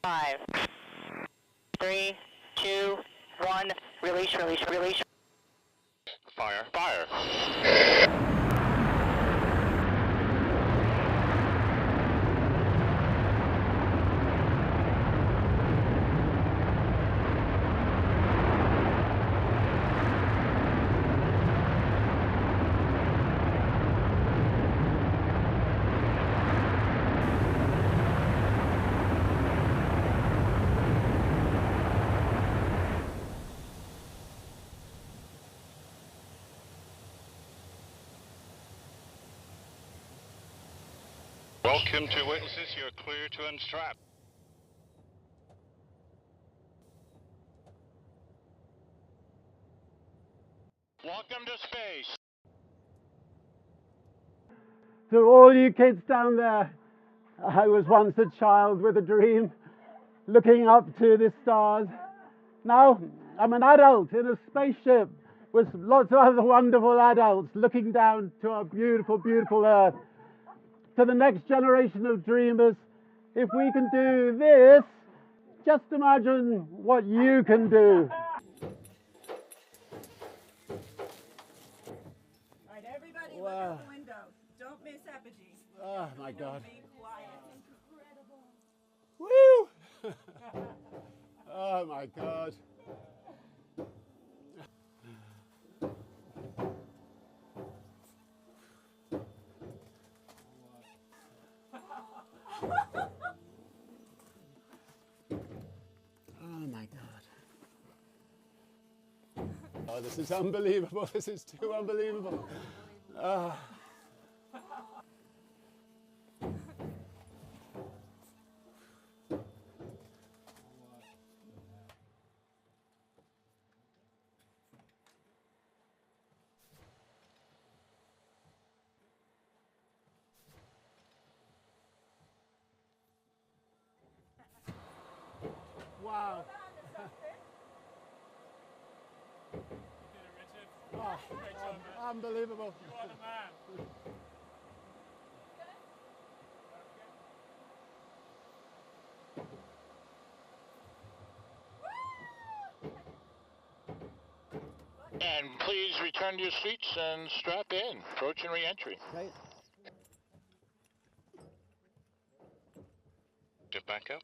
5, 3, 2, 1. Release, release, release. Fire, fire. Welcome to witnesses, you're clear to unstrap. Welcome to space. To all you kids down there, I was once a child with a dream, looking up to the stars. Now I'm an adult in a spaceship with lots of other wonderful adults looking down to our beautiful, beautiful Earth. To the next generation of dreamers, if we can do this, just imagine what you can do. All right, everybody, look out the window. Don't miss apogee. Oh my God. Be quiet. Woo! Oh my God. Oh my God. Oh, this is unbelievable. This is too unbelievable. Wow. Unbelievable. You are the man. And please return to your seats and strap in. Approach and re-entry. Okay. Get back up.